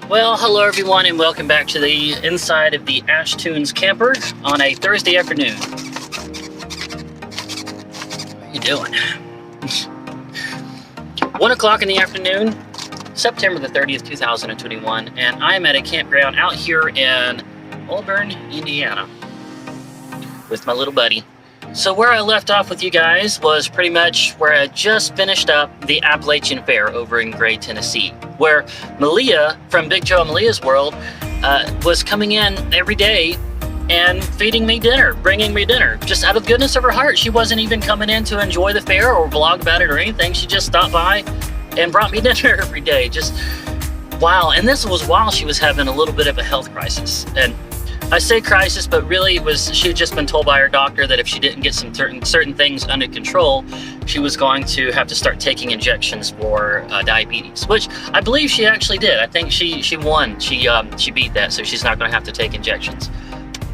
Well, hello everyone, and welcome back to the inside of the Ashtoons camper on a Thursday afternoon. How you doing? 1 o'clock in the afternoon, September the 30th, 2021, and I'm at a campground out here in Auburn, Indiana, with my little buddy. So where I left off with you guys was pretty much where I just finished up the Appalachian Fair over in Gray, Tennessee, where Malia from Big Joe and Malia's World was coming in every day and feeding me dinner, bringing me dinner, just out of the goodness of her heart. She wasn't even coming in to enjoy the fair or vlog about it or anything. She just stopped by and brought me dinner every day. Just wow. And this was while she was having a little bit of a health crisis. And I say crisis, but really it was, she had just been told by her doctor that if she didn't get some certain things under control, she was going to have to start taking injections for diabetes, which I believe she actually did. I think she won. She beat that, so she's not going to have to take injections.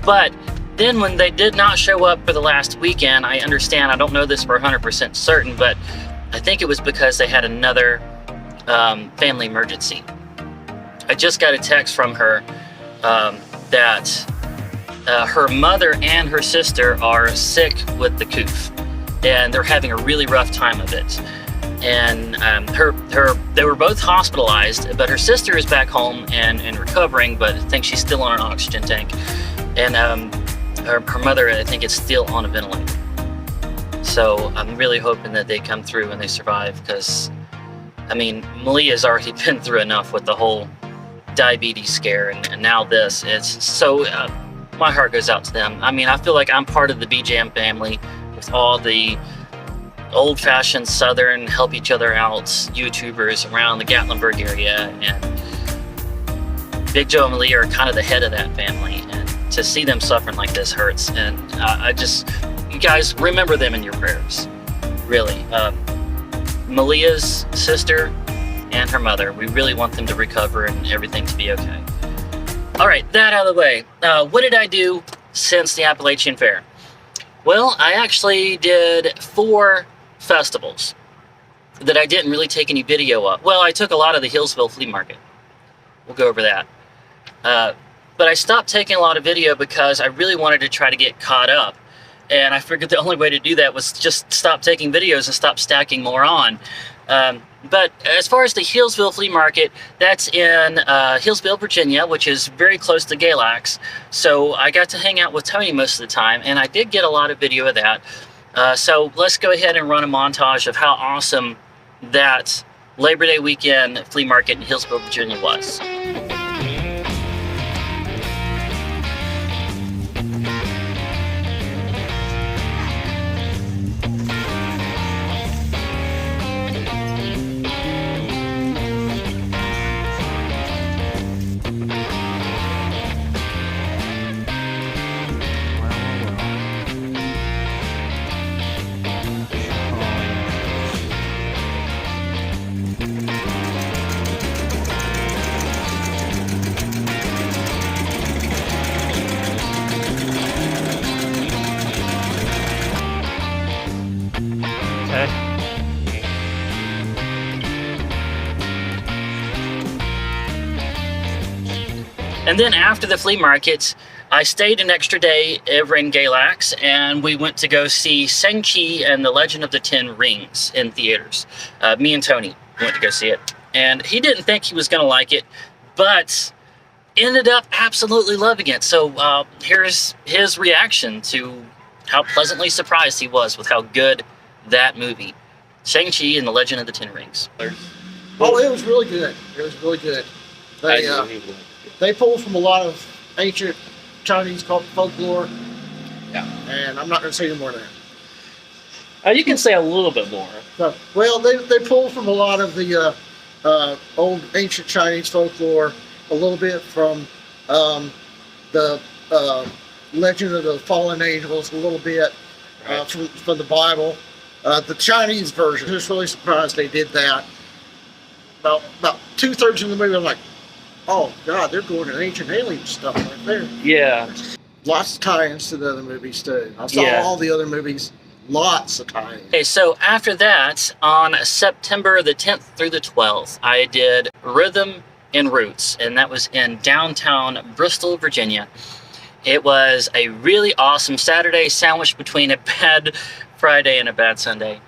But then when they did not show up for the last weekend, I understand, I don't know this for 100% certain, but I think it was because they had another family emergency. I just got a text from her that her mother and her sister are sick with the coof, and they're having a really rough time of it. And they were both hospitalized, but her sister is back home and recovering, but I think she's still on an oxygen tank. And her mother, I think, is still on a ventilator. So I'm really hoping that they come through and they survive, because I mean, Malia's already been through enough with the whole diabetes scare, and now this. It's so my heart goes out to them. I mean, I feel like I'm part of the BJM family with all the old-fashioned Southern help each other out YouTubers around the Gatlinburg area, and Big Joe and Malia are kind of the head of that family, and to see them suffering like this hurts. And I just, you guys, remember them in your prayers, really. Malia's sister and her mother, we really want them to recover and everything to be okay. All right, that out of the way. What did I do since the Appalachian Fair? Well, I actually did 4 festivals that I didn't really take any video of. Well, I took a lot of the Hillsville Flea Market. We'll go over that. But I stopped taking a lot of video because I really wanted to try to get caught up. And I figured the only way to do that was just stop taking videos and stop stacking more on. But as far as the Hillsville Flea Market, that's in Hillsville, Virginia, which is very close to Galax. So I got to hang out with Tony most of the time, and I did get a lot of video of that. So let's go ahead and run a montage of how awesome that Labor Day weekend flea market in Hillsville, Virginia was. And then after the flea market, I stayed an extra day over in Galax, and we went to go see ShangChi and the Legend of the Ten Rings in theaters. Me and Tony went to go see it, and he didn't think he was going to like it, but ended up absolutely loving it. So here's his reaction to how pleasantly surprised he was with how good that movie, ShangChi and the Legend of the Ten Rings. Oh, it was really good. It was really good. They pulled from a lot of ancient Chinese folklore. Yeah. And I'm not going to say any more than that. You can say a little bit more. So, well, they pulled from a lot of the old ancient Chinese folklore, a little bit from the Legend of the Fallen Angels, a little bit from the Bible. The Chinese version, I was really surprised they did that. About 2/3 of the movie, I'm like, oh God, they're going to ancient alien stuff right there. Yeah. Lots of tie-ins to the other movies too. I saw all the other movies, lots of tie-ins. Okay, so after that, on September the 10th through the 12th, I did Rhythm and roots, and that was in downtown Bristol, Virginia. It was a really awesome Saturday, sandwiched between a bad Friday and a bad Sunday.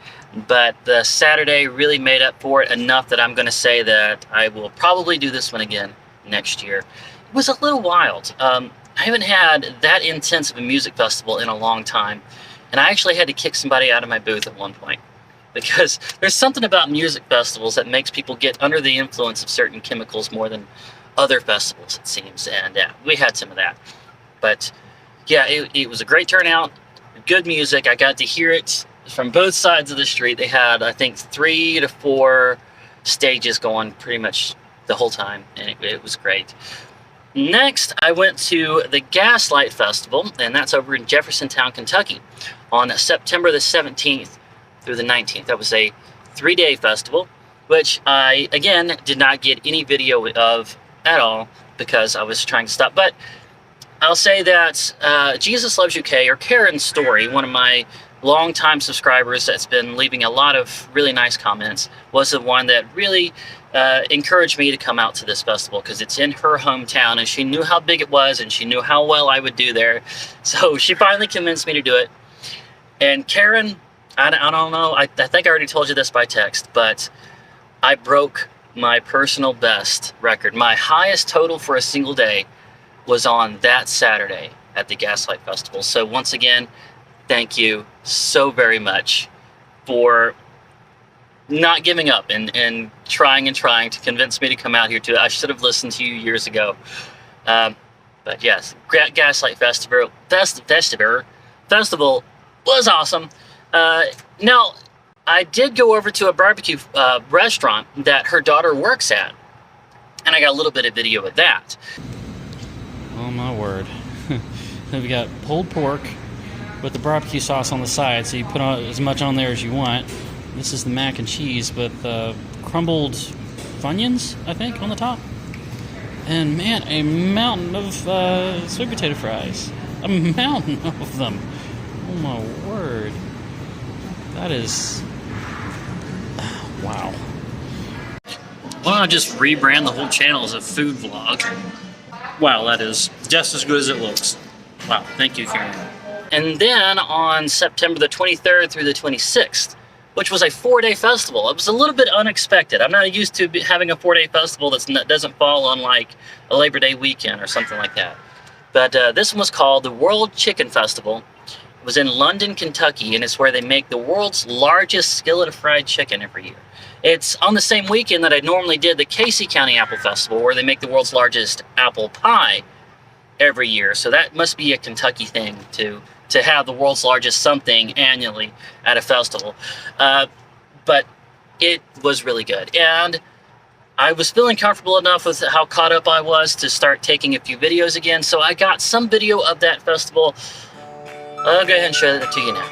But the Saturday really made up for it enough that I'm going to say that I will probably do this one again next year. It was a little wild. I haven't had that intense of a music festival in a long time, and I actually had to kick somebody out of my booth at one point, because there's something about music festivals that makes people get under the influence of certain chemicals more than other festivals, it seems, and we had some of that. But yeah, it was a great turnout, good music. I got to hear it from both sides of the street. They had, I think, 3 to 4 stages going pretty much the whole time, and it was great. Next, I went to the Gaslight Festival, and that's over in Jeffersontown, Kentucky, on September the 17th through the 19th. That was a 3-day festival, which I, again, did not get any video of at all because I was trying to stop. But I'll say that Jesus Loves UK, or Karen's Story, one of my longtime subscribers that's been leaving a lot of really nice comments, was the one that really encouraged me to come out to this festival, because it's in her hometown, and she knew how big it was, and she knew how well I would do there. So she finally convinced me to do it. And Karen, I don't know, I think I already told you this by text, but I broke my personal best record. My highest total for a single day was on that Saturday at the Gaslight Festival. So once again, thank you so very much for not giving up and trying to convince me to come out here too. I should have listened to you years ago. But yes, Gaslight Festival was awesome. Now, I did go over to a barbecue restaurant that her daughter works at, and I got a little bit of video of that. Oh my word. We got pulled pork with the barbecue sauce on the side, so you put on as much on there as you want. This is the mac and cheese with crumbled Funyuns, I think, on the top. And man, a mountain of sweet potato fries. A mountain of them. Oh my word. That is... wow. Why don't I just rebrand the whole channel as a food vlog? Wow, that is just as good as it looks. Wow, thank you, Karen. And then on September the 23rd through the 26th, which was a 4-day festival. It was a little bit unexpected. I'm not used to having a 4-day festival that doesn't fall on like a Labor Day weekend or something like that. But this one was called the World Chicken Festival. It was in London, Kentucky, and it's where they make the world's largest skillet of fried chicken every year. It's on the same weekend that I normally did the Casey County Apple Festival, where they make the world's largest apple pie every year. So that must be a Kentucky thing to have the world's largest something annually at a festival. But it was really good. And I was feeling comfortable enough with how caught up I was to start taking a few videos again. So I got some video of that festival. I'll go ahead and show that to you now.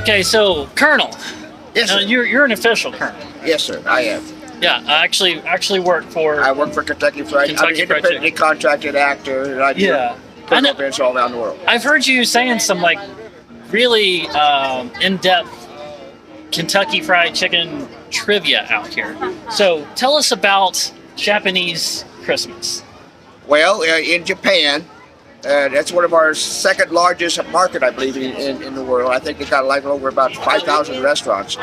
Okay, so Colonel. Yes, sir. You're an official Colonel. Yes, sir. I am. Yeah, I actually work for. I work for Kentucky Fried. I'm an independently contracted actor, and I do criminal events all around the world. I've heard you saying some like really in-depth Kentucky Fried Chicken trivia out here. So tell us about Japanese Christmas. Well, in Japan, that's one of our second largest market, I believe, in the world. I think they got like over about 5,000 restaurants,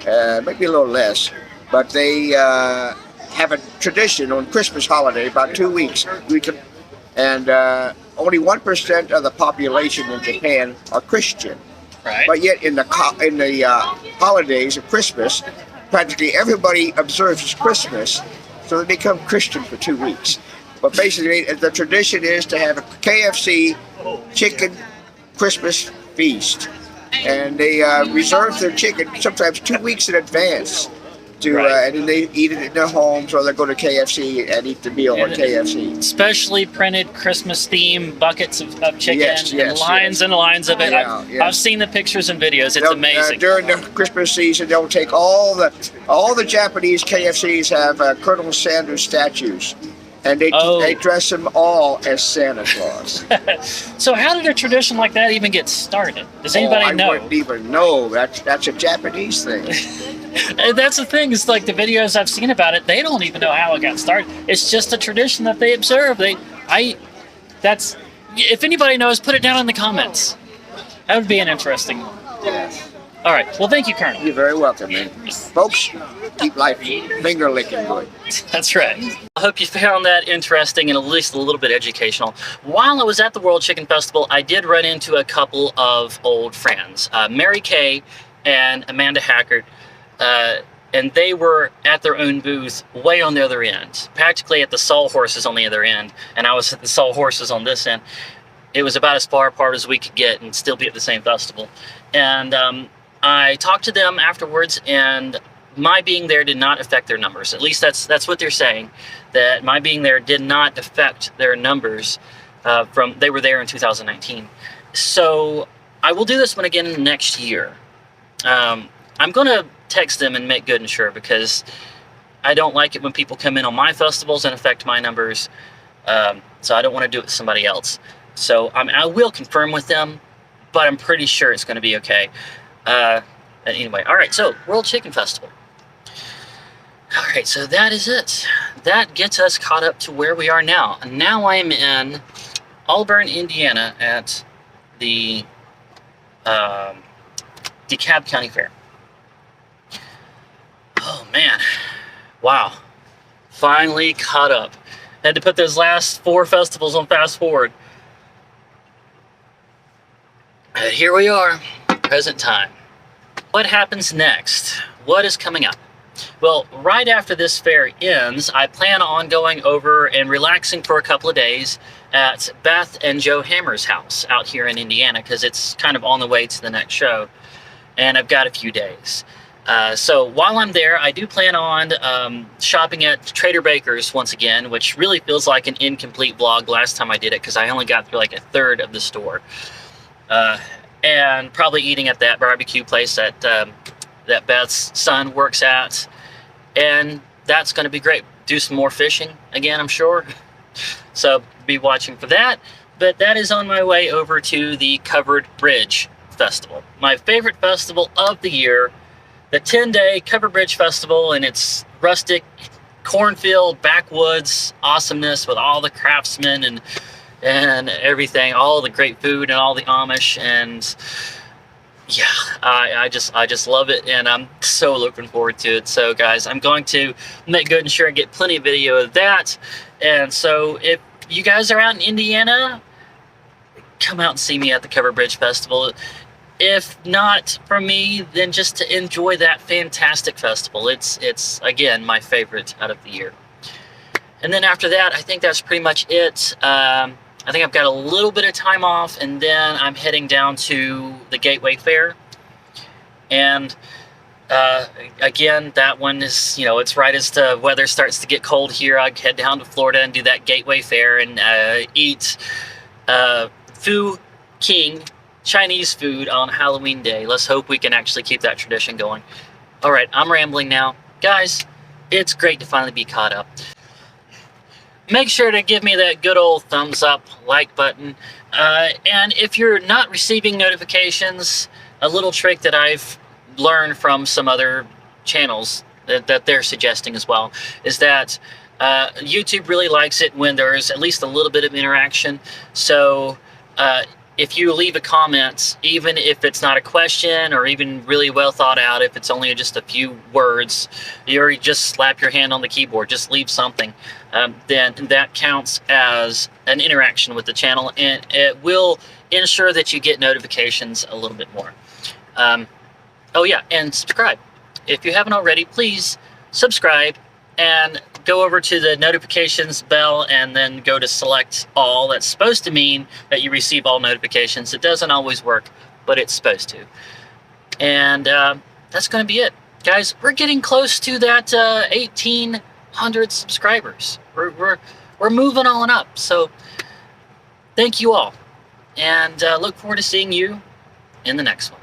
maybe a little less. But they have a tradition on Christmas holiday, about 2 weeks. And only 1% of the population in Japan are Christian. Right. But yet in the holidays of Christmas, practically everybody observes Christmas, so they become Christian for 2 weeks. But basically, the tradition is to have a KFC chicken Christmas feast. And they reserve their chicken sometimes 2 weeks in advance. And then they eat it in their homes, or they go to KFC and eat the meal at KFC. Specially printed Christmas theme buckets of chicken, Yes, and lines and lines of it. I've seen the pictures and videos. It's amazing. During the Christmas season, they'll take all the Japanese KFCs have Colonel Sanders statues, And they Oh. they dress them all as Santa Claus. So how did a tradition like that even get started? Does anybody I know? wouldn't even know. That's a Japanese thing. And that's the thing, is like the videos I've seen about it, they don't even know how it got started. It's just a tradition that they observe. If anybody knows, put it down in the comments. That would be an interesting. Yes. All right. Well, thank you, Colonel. You're very welcome, man. Folks, keep life finger licking good. That's right. I hope you found that interesting and at least a little bit educational. While I was at the World Chicken Festival, I did run into a couple of old friends, Mary Kay and Amanda Hackert, and they were at their own booth way on the other end, practically at the Sawhorses on the other end, and I was at the Sawhorses on this end. It was about as far apart as we could get and still be at the same festival. And I talked to them afterwards, and my being there did not affect their numbers. At least that's what they're saying, that my being there did not affect their numbers they were there in 2019. So I will do this one again next year. I'm going to text them and make good and sure, because I don't like it when people come in on my festivals and affect my numbers. So I don't want to do it with somebody else. So I will confirm with them, but I'm pretty sure it's going to be okay. Anyway, all right, so World Chicken Festival. All right, so that is it. That gets us caught up to where we are now. And now I'm in Auburn, Indiana at the DeKalb County Fair. Oh, man. Wow. Finally caught up. Had to put those last 4 festivals on fast forward. And here we are, present time. What happens next? What is coming up? Well, right after this fair ends, I plan on going over and relaxing for a couple of days at Beth and Joe Hammer's house out here in Indiana, because it's kind of on the way to the next show, and I've got a few days. So while I'm there, I do plan on shopping at Trader Baker's once again, which really feels like an incomplete vlog last time I did it, because I only got through like a third of the store. And probably eating at that barbecue place that Beth's son works at, and that's going to be great. Do some more fishing again, I'm sure. So be watching for that. But that is on my way over to the Covered Bridge Festival, my favorite festival of the year, the 10-day Covered Bridge Festival, and its rustic cornfield backwoods awesomeness with all the craftsmen and everything, all the great food and all the Amish, and yeah, I just love it, and I'm so looking forward to it. So guys, I'm going to make good and sure and get plenty of video of that. And so if you guys are out in Indiana, come out and see me at the Covered Bridge Festival. If not from me, then just to enjoy that fantastic festival. It's again my favorite out of the year. And then after that, I think that's pretty much it. I think I've got a little bit of time off, and then I'm heading down to the Gateway Fair. And again, that one is, it's right as the weather starts to get cold here. I head down to Florida and do that Gateway Fair and eat Fu King Chinese food on Halloween Day. Let's hope we can actually keep that tradition going. All right, I'm rambling now. Guys, it's great to finally be caught up. Make sure to give me that good old thumbs up, like button. And if you're not receiving notifications, a little trick that I've learned from some other channels that they're suggesting as well, is that YouTube really likes it when there's at least a little bit of interaction. So if you leave a comment, even if it's not a question or even really well thought out, if it's only just a few words, or you just slap your hand on the keyboard, just leave something, then that counts as an interaction with the channel, and it will ensure that you get notifications a little bit more. Oh yeah, and subscribe. If you haven't already, please subscribe and go over to the notifications bell and then go to select all. That's supposed to mean that you receive all notifications. It doesn't always work, but it's supposed to. And that's going to be it. Guys, we're getting close to that 1,800 subscribers. We're moving on up. So thank you all. And look forward to seeing you in the next one.